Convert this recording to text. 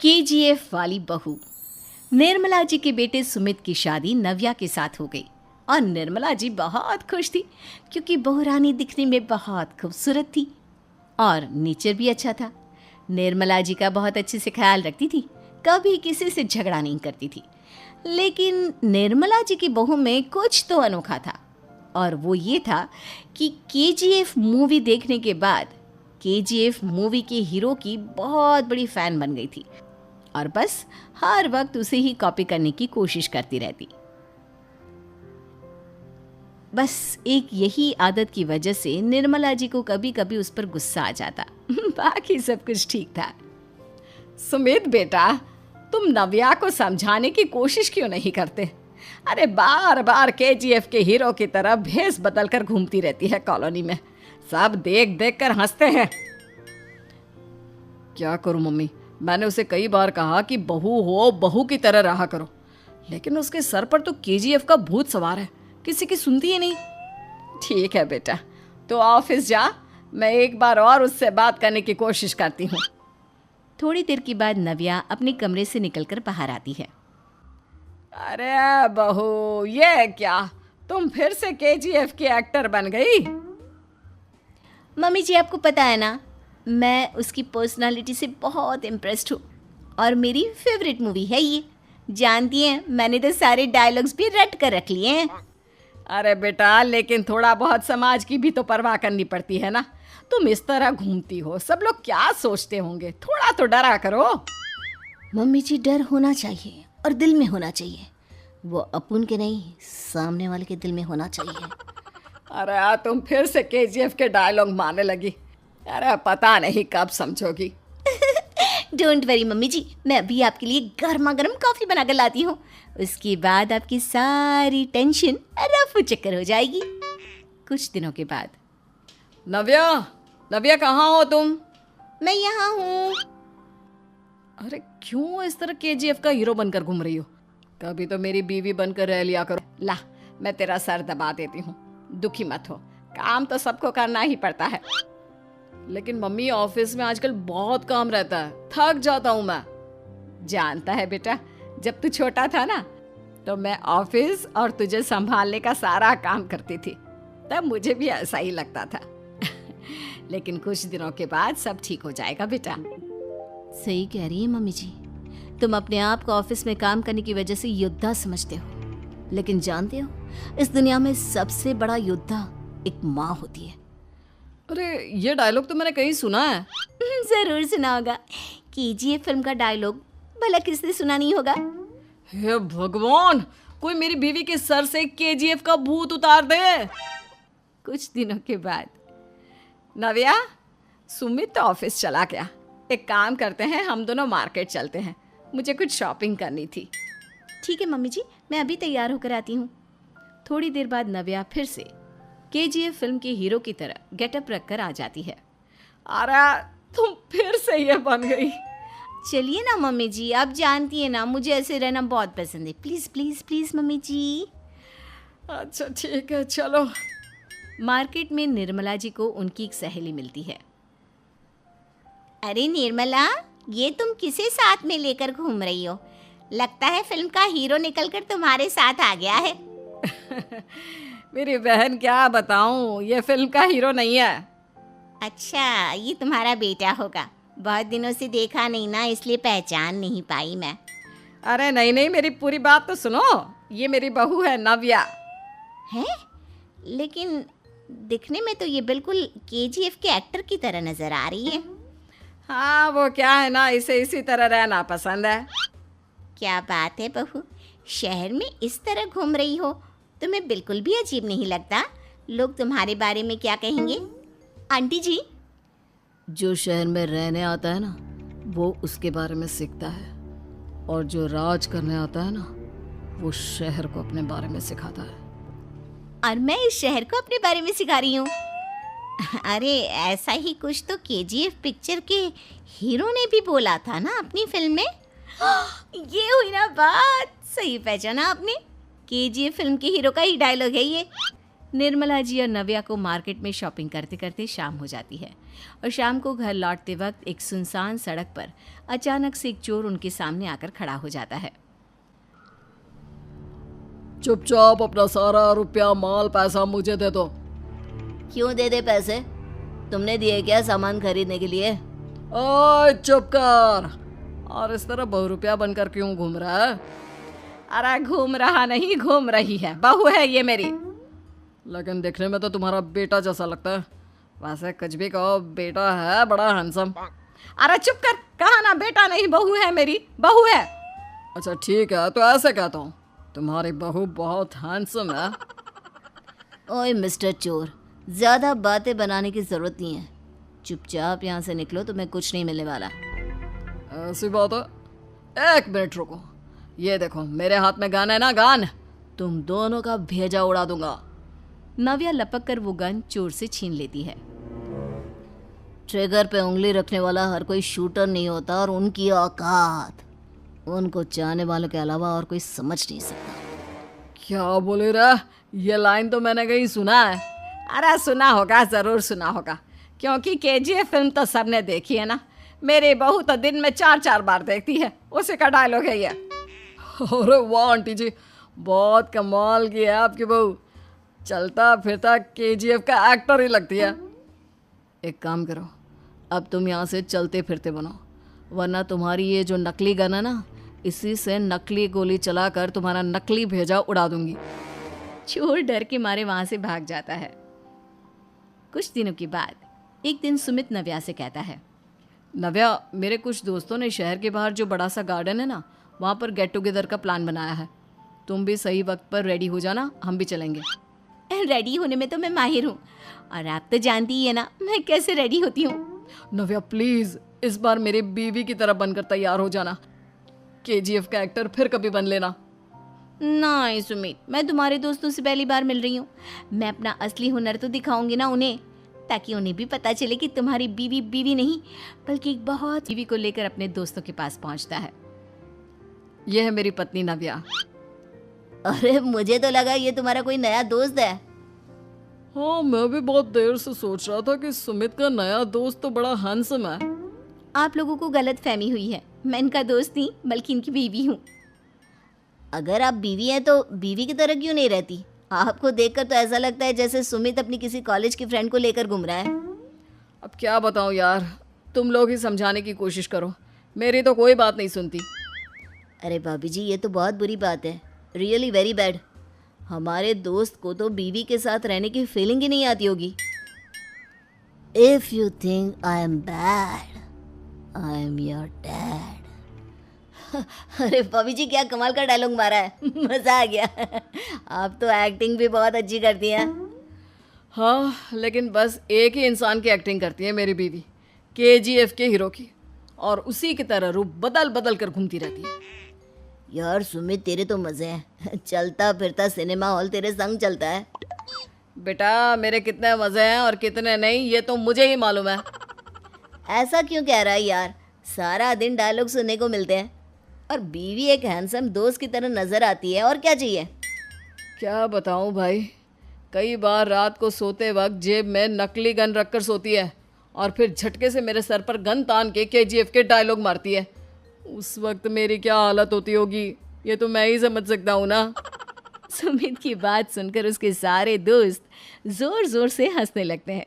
KGF वाली बहू। निर्मला जी के बेटे सुमित की शादी नव्या के साथ हो गई और निर्मला जी बहुत खुश थी क्योंकि बहू रानी दिखने में बहुत खूबसूरत थी और नेचर भी अच्छा था। निर्मला जी का बहुत अच्छे से ख्याल रखती थी, कभी किसी से झगड़ा नहीं करती थी। लेकिन निर्मला जी की बहू में कुछ तो अनोखा था और वो ये था कि केजीएफ मूवी देखने के बाद केजीएफ मूवी के हीरो की बहुत बड़ी फ़ैन बन गई थी और बस हर वक्त उसे ही कॉपी करने की कोशिश करती रहती। बस एक यही आदत की वजह से निर्मला जी को कभी कभी उस पर गुस्सा आ जाता। बाकी सब कुछ ठीक था। सुमित बेटा, तुम नव्या को समझाने की कोशिश क्यों नहीं करते? अरे बार बार केजीएफ के हीरो की तरह भेस बदल कर घूमती रहती है कॉलोनी में, सब देख देख कर हंसते हैं। क्या करूं मम्मी, मैंने उसे कई बार कहा कि बहू हो बहू की तरह रहा करो, लेकिन उसके सर पर तो केजीएफ का भूत सवार है, किसी की सुनती ही नहीं। ठीक है बेटा, तो ऑफिस जा, मैं एक बार और उससे बात करने की कोशिश करती हूँ। थोड़ी देर के बाद नव्या अपने कमरे से निकलकर बाहर आती है। अरे बहू, ये क्या, तुम फिर से केजीएफ की एक्टर बन गई? मम्मी जी, आपको पता है ना, मैं उसकी पर्सनालिटी से बहुत इम्प्रेस्ड हूँ और मेरी फेवरेट मूवी है ये। जानती हैं, मैंने तो सारे डायलॉग्स भी रट कर रख लिए हैं। अरे बेटा, लेकिन थोड़ा बहुत समाज की भी तो परवाह करनी पड़ती है ना। तुम इस तरह घूमती हो, सब लोग क्या सोचते होंगे, थोड़ा तो डरा करो। मम्मी जी, डर होना चाहिए और दिल में होना चाहिए, वो अपुन के नहीं सामने वाले के दिल में होना चाहिए। अरे तुम फिर से केजीएफ के डायलॉग मारने लगी। अरे पता नहीं कब समझोगी। डोंट वरी मम्मी जी, मैं अभी आपके लिए गर्मा गर्म कॉफ़ी बना कर लाती हूँ, उसके बाद आपकी सारी टेंशन रफू चक्कर हो जाएगी। कुछ दिनों के बाद। नव्या, नव्या कहाँ हो तुम? मैं यहाँ हूँ। अरे क्यों इस तरह केजीएफ का हीरो बनकर घूम रही हो? कभी तो मेरी बीवी बनकर रह लिया करो। ला, मैं तेरा सर दबा देती हूँ, दुखी मत हो, काम तो सबको करना ही पड़ता है। लेकिन मम्मी, ऑफिस में आजकल बहुत काम रहता है, थक जाता हूँ मैं। जानता है बेटा, जब तू छोटा था ना, तो मैं ऑफिस और तुझे संभालने का सारा काम करती थी, तब मुझे भी ऐसा ही लगता था। लेकिन कुछ दिनों के बाद सब ठीक हो जाएगा बेटा। सही कह रही है मम्मी जी, तुम अपने आप को ऑफिस में काम करने की वजह से योद्धा समझते हो, लेकिन जानते हो, इस दुनिया में सबसे बड़ा योद्धा एक माँ होती है। अरे ये डायलॉग तो मैंने कहीं सुना है। जरूर सुना होगा, केजीएफ फिल्म का डायलॉग, भला किसने सुना नहीं होगा। हे भगवान, कोई मेरी बीवी के सर से केजीएफ का भूत उतार दे। कुछ दिनों के बाद। नव्या, सुमित तो ऑफिस चला गया, एक काम करते हैं, हम दोनों मार्केट चलते हैं, मुझे कुछ शॉपिंग करनी थी। ठीक है मम्मी जी, मैं अभी तैयार होकर आती हूँ। थोड़ी देर बाद नव्या फिर से केजीएफ फिल्म के हीरो की तरह गेटअप रखकर आ जाती है। अरे तुम फिर से ये बन गई। चलिए ना मम्मी जी, आप जानती हैं ना, मुझे ऐसे रहना बहुत पसंद है। प्लीज़ प्लीज़ प्लीज़ मम्मी जी। अच्छा ठीक है, चलो। मार्केट में निर्मला जी को उनकी एक सहेली मिलती है। अरे निर्मला, ये तुम किसे साथ में लेकर घूम रही हो? लगता है फिल्म का हीरो निकलकर तुम्हारे साथ आ गया है। मेरी बहन, क्या बताऊं, ये फिल्म का हीरो नहीं है। अच्छा, ये तुम्हारा बेटा होगा, बहुत दिनों से देखा नहीं ना, इसलिए पहचान नहीं पाई मैं। अरे नहीं नहीं, मेरी पूरी बात तो सुनो, ये मेरी बहू है नव्या। है? लेकिन दिखने में तो ये बिल्कुल केजीएफ के एक्टर की तरह नजर आ रही है। हाँ, वो क्या है ना, इसे इसी तरह रहना पसंद है। क्या बात है बहू, शहर में इस तरह घूम रही हो, तुम्हें बिल्कुल भी अजीब नहीं लगता? लोग तुम्हारे बारे में क्या कहेंगे? आंटी जी, जो शहर में रहने आता है ना, वो उसके बारे में सीखता है, और जो राज करने आता है ना, वो शहर को अपने बारे में सिखाता है। और मैं इस शहर को अपने बारे में सिखा रही हूँ। अरे ऐसा ही कुछ तो केजीएफ पिक्चर के हीरो ने भी बोला था ना अपनी फिल्म में। ये हुई ना बात, सही पहचाना आपने, केजीएफ फिल्म के हीरो का ही डायलॉग है ये। निर्मला जी और नव्या को मार्केट में शॉपिंग करते करते शाम हो जाती है और शाम को घर लौटते वक्त एक सुनसान सड़क पर अचानक से एक चोर उनके सामने आकर खड़ा हो जाता है। चुपचाप अपना सारा रुपया माल पैसा मुझे दे दो। क्यों दे दे पैसे? तुमने दिए क्या सामान खरीदने के लिए? ओए चुप कर। और इस तरह बहुरुपया बनकर क्यों घूम रहा है? अरे घूम रहा नहीं, घूम रही है, बहू है ये मेरी। लेकिन देखने में तो तुम्हारा बेटा जैसा लगता है। वैसे कुछ भी कहो, बेटा है बड़ा हैंडसम। अरे चुप कर, कहा ना बेटा नहीं, बहू है मेरी, बहू है। अच्छा ठीक है, तो ऐसे कहता हूँ, तुम्हारी बहू बहुत हैंडसम है। ओए मिस्टर चोर, ज्यादा बातें बनाने की जरूरत नहीं है। चुपचाप यहाँ से निकलो, तुम्हें कुछ नहीं मिलने वाला। ऐसी बात है। एक मिनट रुको, ये देखो मेरे हाथ में गन है ना, गन। तुम दोनों का भेजा उड़ा दूंगा। नव्या लपक कर वो गन चोर से छीन लेती है। ट्रिगर पे उंगली रखने वाला हर कोई शूटर नहीं होता और उनकी औकात उनको चाहने वालों के अलावा और कोई समझ नहीं सकता। क्या बोले रे? ये लाइन तो मैंने कहीं सुना है। अरे सुना होगा, जरूर सुना होगा, क्योंकि केजीएफ फिल्म तो सबने देखी है ना। मेरी बहू तो दिन में 4-4 बार देखती है, उसी का डायलॉग है ये। अरे वाह आंटी जी, बहुत कमाल की है आपकी बहू। चलता फिरता केजीएफ का एक्टर ही लगती है। एक काम करो, अब तुम यहाँ से चलते फिरते बनो, वरना तुम्हारी ये जो नकली गन है ना, इसी से नकली गोली चलाकर तुम्हारा नकली भेजा उड़ा दूंगी। चोर डर के मारे वहां से भाग जाता है। कुछ दिनों के बाद एक दिन सुमित नव्या से कहता है, नव्या, मेरे कुछ दोस्तों ने शहर के बाहर जो बड़ा सा गार्डन है ना, वहाँ पर गेट टुगेदर का प्लान बनाया है। तुम भी सही वक्त पर रेडी हो जाना, हम भी चलेंगे। रेडी होने में तो मैं माहिर हूँ, और आप तो जानती ही है ना मैं कैसे रेडी होती हूँ। नव्या प्लीज, इस बार मेरी बीवी की तरह बनकर तैयार हो जाना। केजीएफ का एक्टर फिर कभी बन लेना। नहीं सुमित, मैं तुम्हारे दोस्तों से पहली बार मिल रही हूँ। मैं अपना असली हुनर तो दिखाऊंगी ना उन्हें, ताकि उन्हें भी पता चले कि तुम्हारी बीवी बीवी नहीं बल्कि एक बहुत बीवी को लेकर अपने दोस्तों के पास पहुँचता है। यह है मेरी पत्नी नव्या। अरे मुझे तो लगा ये तुम्हारा कोई नया दोस्त है। हाँ, मैं भी बहुत देर से सोच रहा था कि सुमित का नया दोस्त तो बड़ा हैंडसम है। आप लोगों को गलत फहमी हुई है, मैं इनका दोस्त नहीं बल्कि इनकी बीवी हूँ। अगर आप बीवी हैं तो बीवी की तरह क्यों नहीं रहती? आपको देखकर तो ऐसा लगता है जैसे सुमित अपनी किसी कॉलेज की फ्रेंड को लेकर घूम रहा है। अब क्या बताऊँ यार, तुम लोग ही समझाने की कोशिश करो, मेरी तो कोई बात नहीं सुनती। अरे भाभी जी, ये तो बहुत बुरी बात है, रियली वेरी बैड। हमारे दोस्त को तो बीवी के साथ रहने की फीलिंग ही नहीं आती होगी। If you think I am bad, I am your dad. अरे भाभी जी, क्या कमाल का डायलॉग मारा है, मजा आ गया। आप तो एक्टिंग भी बहुत अच्छी करती हैं। हाँ, लेकिन बस एक ही इंसान की एक्टिंग करती है मेरी बीवी, केजीएफ के हीरो की, और उसी की तरह रूप बदल बदल कर घूमती रहती है। यार सुमित, तेरे तो मजे हैं, चलता फिरता सिनेमा हॉल तेरे संग चलता है। बेटा, मेरे कितने मजे हैं और कितने नहीं ये तो मुझे ही मालूम है। ऐसा क्यों कह रहा है यार? सारा दिन डायलॉग सुनने को मिलते हैं और बीवी एक हैंडसम दोस्त की तरह नजर आती है, और क्या चाहिए? क्या बताऊं भाई, कई बार रात को सोते वक्त जेब में नकली गन रखकर सोती है और फिर झटके से मेरे सर पर गन तान के केजीएफ के डायलॉग मारती है। उस वक्त मेरी क्या हालत होती होगी ये तो मैं ही समझ सकता हूँ ना। सुमित की बात सुनकर उसके सारे दोस्त जोर जोर से हंसने लगते हैं।